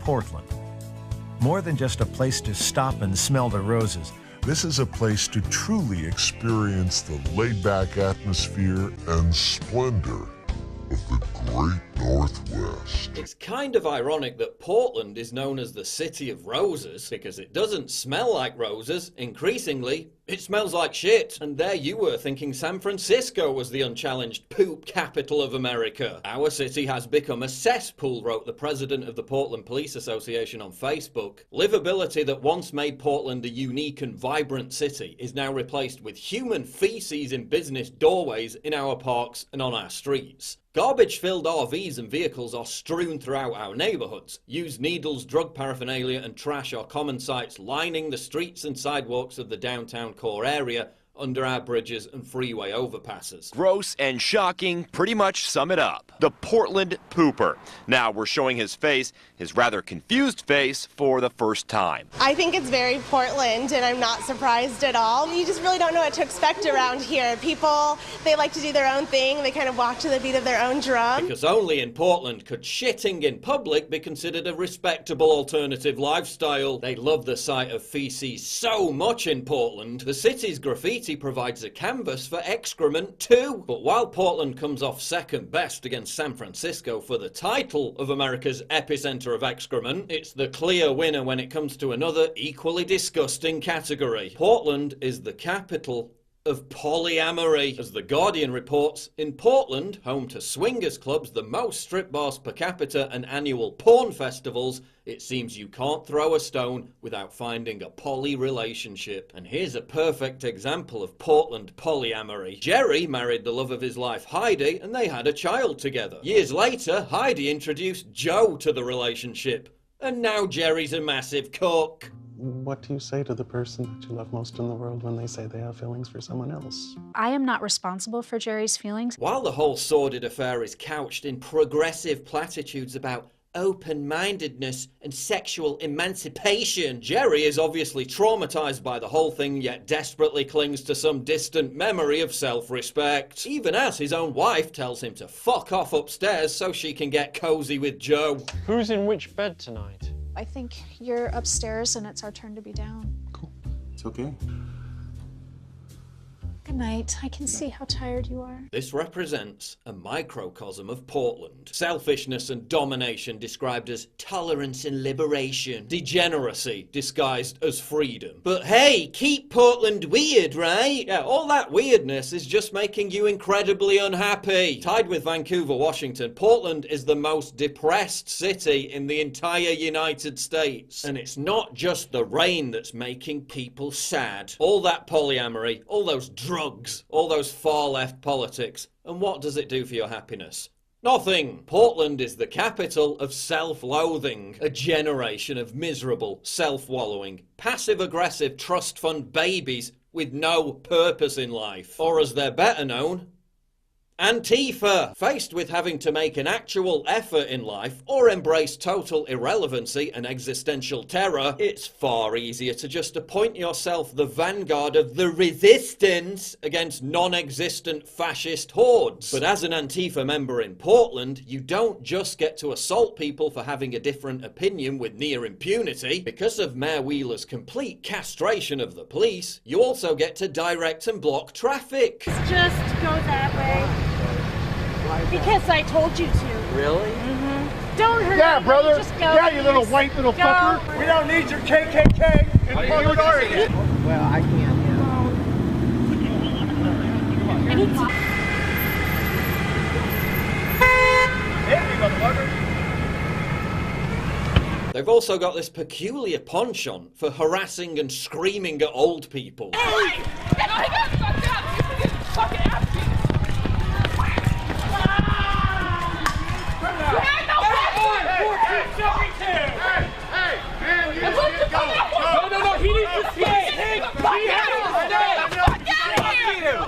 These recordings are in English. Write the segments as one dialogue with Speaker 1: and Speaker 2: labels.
Speaker 1: Portland. More than just a place to stop and smell the roses.
Speaker 2: This is a place to truly experience the laid-back atmosphere and splendor of the Great Northwest.
Speaker 3: It's kind of ironic that Portland is known as the City of Roses because it doesn't smell like roses. Increasingly, it smells like shit. And there you were thinking San Francisco was the unchallenged poop capital of America. Our city has become a cesspool, wrote the president of the Portland Police Association on Facebook. Livability that once made Portland a unique and vibrant city is now replaced with human feces in business doorways, in our parks and on our streets. Garbage-filled RVs and vehicles are strewn throughout our neighborhoods. Used needles, drug paraphernalia and trash are common sights lining the streets and sidewalks of the downtown core area, under our bridges and freeway overpasses.
Speaker 4: Gross and shocking pretty much sum it up. The Portland pooper. Now we're showing his face, his rather confused face, for the first time.
Speaker 5: I think it's very Portland, and I'm not surprised at all. You just really don't know what to expect around here. People, they like to do their own thing. They kind of walk to the beat of their own drum.
Speaker 3: Because only in Portland could shitting in public be considered a respectable alternative lifestyle. They love the sight of feces so much in Portland. The city's graffiti provides a canvas for excrement too. But while Portland comes off second best against San Francisco for the title of America's epicenter of excrement, it's the clear winner when it comes to another equally disgusting category. Portland is the capital of polyamory. As The Guardian reports, in Portland, home to swingers clubs, the most strip bars per capita and annual porn festivals, it seems you can't throw a stone without finding a poly relationship. And here's a perfect example of Portland polyamory. Jerry married the love of his life, Heidi, and they had a child together. Years later, Heidi introduced Joe to the relationship. And now Jerry's a massive cook.
Speaker 6: What do you say to the person that you love most in the world when they say they have feelings for someone else?
Speaker 7: I am not responsible for Jerry's feelings.
Speaker 3: While the whole sordid affair is couched in progressive platitudes about open-mindedness and sexual emancipation, Jerry is obviously traumatized by the whole thing, yet desperately clings to some distant memory of self-respect, even as his own wife tells him to fuck off upstairs so she can get cozy with Joe.
Speaker 8: Who's in which bed tonight?
Speaker 7: I think you're upstairs and it's our turn to be down.
Speaker 6: Cool. It's okay.
Speaker 7: Good night. I can see how tired you are.
Speaker 3: This represents a microcosm of Portland. Selfishness and domination described as tolerance and liberation. Degeneracy disguised as freedom. But hey, keep Portland weird, right? Yeah, all that weirdness is just making you incredibly unhappy. Tied with Vancouver, Washington, Portland is the most depressed city in the entire United States. And it's not just the rain that's making people sad. All that polyamory, all those drugs, all those far-left politics, and what does it do for your happiness? Nothing! Portland is the capital of self-loathing, a generation of miserable, self-wallowing, passive-aggressive trust fund babies with no purpose in life. Or as they're better known, Antifa. Faced with having to make an actual effort in life or embrace total irrelevancy and existential terror, it's far easier to just appoint yourself the vanguard of the resistance against non-existent fascist hordes. But as an Antifa member in Portland, you don't just get to assault people for having a different opinion with near impunity. Because of Mayor Wheeler's complete castration of the police, you also get to direct and block traffic.
Speaker 9: Just go that way. Because I told you to.
Speaker 8: Really?
Speaker 9: Mm-hmm. Don't hurt
Speaker 10: Yeah,
Speaker 9: me.
Speaker 10: brother.
Speaker 9: Just go,
Speaker 10: Yeah, you little
Speaker 9: please.
Speaker 10: white little fucker. We don't need your KKK in Portland, Oregon.
Speaker 8: Well, I can't.
Speaker 9: I need to...
Speaker 10: Hit me, motherfucker.
Speaker 3: They've also got this peculiar penchant for harassing and screaming at old people.
Speaker 9: Hey!
Speaker 10: No, he needs to stay. He has to stay.
Speaker 9: Fuck out of here!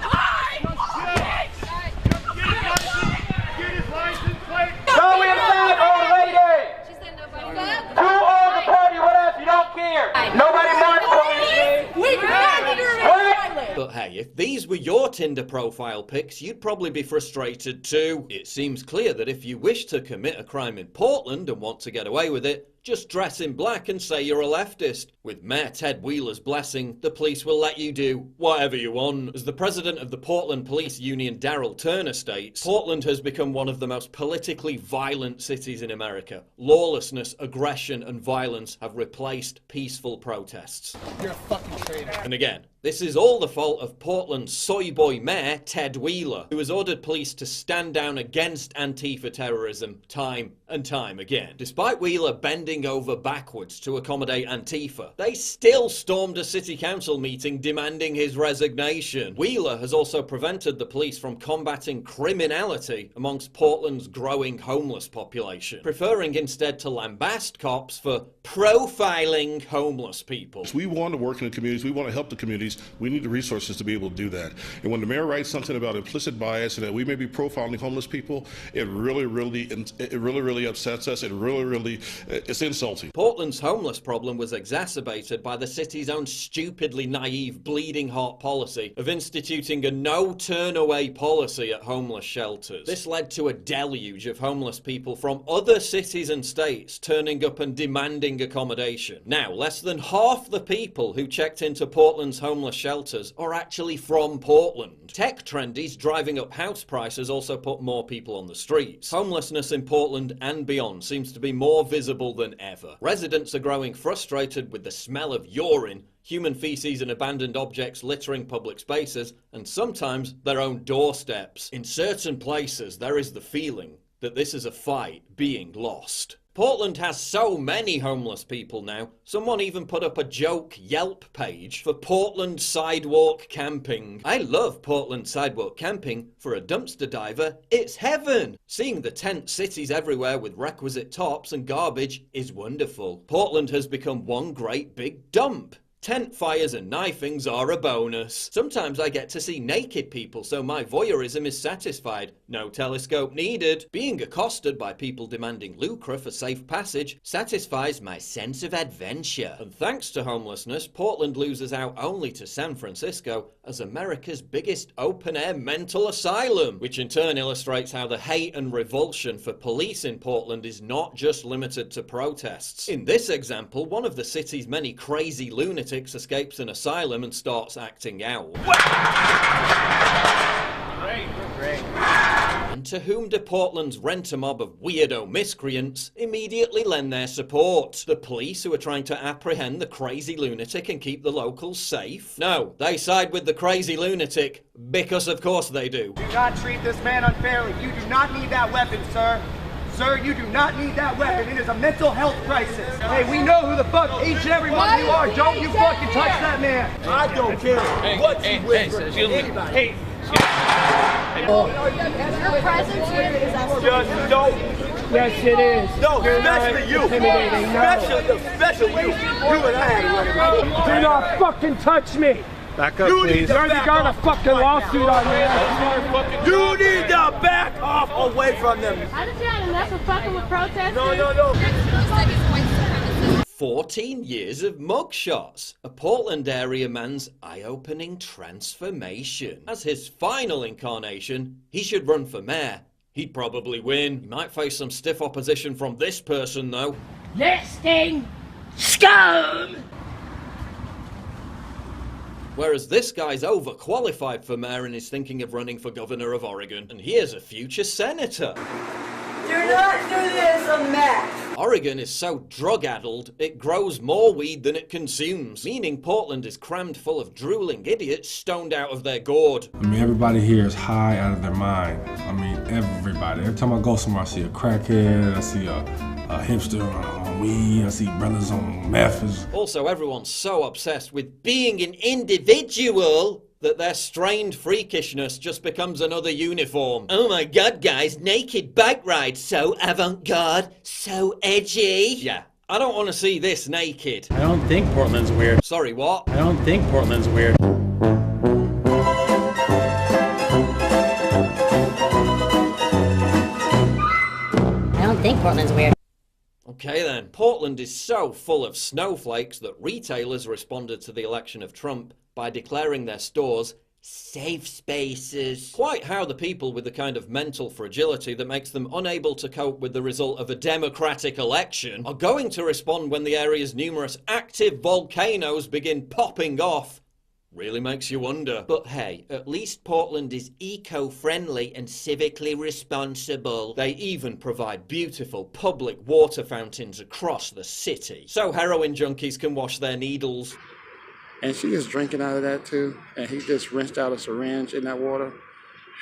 Speaker 10: Get his license plate.
Speaker 11: Go inside, old lady! She said nobody. Who owns the party? What else? You don't care. Nobody marched for me.
Speaker 9: We can
Speaker 11: What?
Speaker 3: But hey, if these were your Tinder profile pics, you'd probably be frustrated too. It seems clear that if you wish to commit a crime in Portland and want to get away with it, Just dress in black and say you're a leftist. With Mayor Ted Wheeler's blessing, the police will let you do whatever you want. As the president of the Portland Police Union, Darrell Turner, states, Portland has become one of the most politically violent cities in America. Lawlessness, aggression, and violence have replaced peaceful protests.
Speaker 10: You're a fucking traitor.
Speaker 3: And again, this is all the fault of Portland's soy boy mayor, Ted Wheeler, who has ordered police to stand down against Antifa terrorism time and time again. Despite Wheeler bending over backwards to accommodate Antifa, they still stormed a city council meeting demanding his resignation. Wheeler has also prevented the police from combating criminality amongst Portland's growing homeless population, preferring instead to lambast cops for profiling homeless people.
Speaker 12: We want to work in the communities, we want to help the communities, we need the resources to be able to do that. And when the mayor writes something about implicit bias and that we may be profiling homeless people, it really upsets us. It's insulting.
Speaker 3: Portland's homeless problem was exacerbated by the city's own stupidly naive, bleeding heart policy of instituting a no-turn-away policy at homeless shelters. This led to a deluge of homeless people from other cities and states turning up and demanding accommodation. Now, less than half the people who checked into Portland's homeless shelters are actually from Portland. Tech trendies driving up house prices also put more people on the streets. Homelessness in Portland and beyond seems to be more visible than ever. Residents are growing frustrated with the smell of urine, human feces and abandoned objects littering public spaces, and sometimes their own doorsteps. In certain places, there is the feeling that this is a fight being lost. Portland has so many homeless people now, someone even put up a joke Yelp page for Portland sidewalk camping. I love Portland sidewalk camping. For a dumpster diver, it's heaven. Seeing the tent cities everywhere with requisite tops and garbage is wonderful. Portland has become one great big dump. Tent fires and knifings are a bonus. Sometimes I get to see naked people, so my voyeurism is satisfied. No telescope needed. Being accosted by people demanding lucre for safe passage satisfies my sense of adventure. And thanks to homelessness, Portland loses out only to San Francisco as America's biggest open-air mental asylum, which in turn illustrates how the hate and revulsion for police in Portland is not just limited to protests. In this example, one of the city's many crazy lunatics escapes an asylum and starts acting out. And to whom do Portland's rent-a-mob of weirdo miscreants immediately lend their support? The police who are trying to apprehend the crazy lunatic and keep the locals safe? No, they side with the crazy lunatic because of course they do.
Speaker 10: Do not treat this man unfairly. You do not need that weapon, sir. Sir, you do not need that weapon. It is a mental health crisis. Hey, we know who the fuck each and every one of you are. Don't you fucking touch that man. I don't care what you whisper. Hey,
Speaker 5: Your presence here is
Speaker 10: just don't. Yes, it is. No, especially you. Especially you. You and I. Do not fucking touch me.
Speaker 12: Back up, please.
Speaker 10: You already got a fucking lawsuit on you. You need to back off away from them.
Speaker 9: I just had enough of fucking with protesters.
Speaker 10: No.
Speaker 3: 14 years of mugshots. A Portland area man's eye-opening transformation. As his final incarnation, he should run for mayor. He'd probably win. He might face some stiff opposition from this person, though.
Speaker 9: Listing scum!
Speaker 3: Whereas this guy's overqualified for mayor and is thinking of running for governor of Oregon. And here's a future senator.
Speaker 13: Do not do this a mess.
Speaker 3: Oregon is so drug-addled, it grows more weed than it consumes, meaning Portland is crammed full of drooling idiots stoned out of their gourd.
Speaker 14: I mean, everybody here is high out of their mind. I mean, everybody. Every time I go somewhere, I see a crackhead, I see a hipster on weed, I see brothers on meth.
Speaker 3: Also, everyone's so obsessed with being an individual that their strained freakishness just becomes another uniform. Oh my god, guys, naked bike ride, so avant-garde, so edgy. Yeah, I don't want to see this naked.
Speaker 15: I don't think Portland's weird.
Speaker 3: Sorry, what?
Speaker 15: I don't think Portland's weird.
Speaker 16: I don't think Portland's weird.
Speaker 3: Okay then, Portland is so full of snowflakes that retailers responded to the election of Trump by declaring their stores safe spaces. Quite how the people with the kind of mental fragility that makes them unable to cope with the result of a democratic election are going to respond when the area's numerous active volcanoes begin popping off really makes you wonder. But hey, at least Portland is eco-friendly and civically responsible. They even provide beautiful public water fountains across the city, so heroin junkies can wash their needles.
Speaker 17: And she is drinking out of that too, and he just rinsed out a syringe in that water.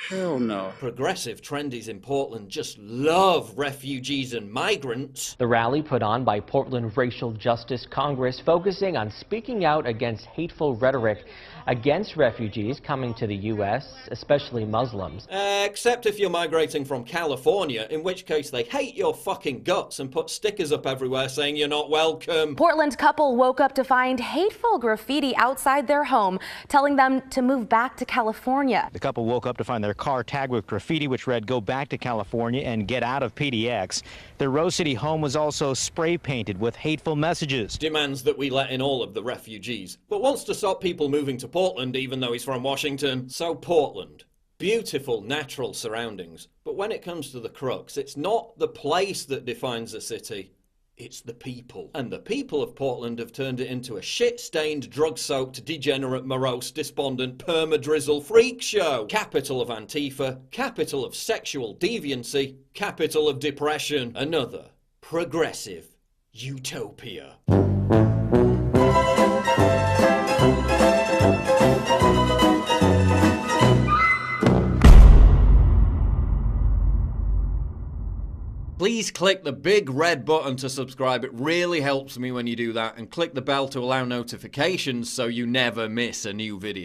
Speaker 17: Hell no.
Speaker 3: Progressive trendies in Portland just love refugees and migrants.
Speaker 18: The rally put on by Portland Racial Justice Congress focusing on speaking out against hateful rhetoric against refugees coming to the U.S., especially Muslims.
Speaker 3: Except if you're migrating from California, in which case they hate your fucking guts and put stickers up everywhere saying you're not welcome.
Speaker 19: Portland couple woke up to find hateful graffiti outside their home, telling them to move back to California.
Speaker 20: The couple woke up to find their car tagged with graffiti which read, "Go back to California and get out of PDX." Their Rose City home was also spray painted with hateful messages.
Speaker 3: Demands that we let in all of the refugees, but wants to stop people moving to Portland even though he's from Washington. So Portland, beautiful natural surroundings, but when it comes to the crux, it's not the place that defines a city, it's the people. And the people of Portland have turned it into a shit-stained, drug-soaked, degenerate, morose, despondent, perma-drizzle freak show. Capital of Antifa, capital of sexual deviancy, capital of depression. Another progressive utopia. Please click the big red button to subscribe. It really helps me when you do that. And click the bell to allow notifications so you never miss a new video.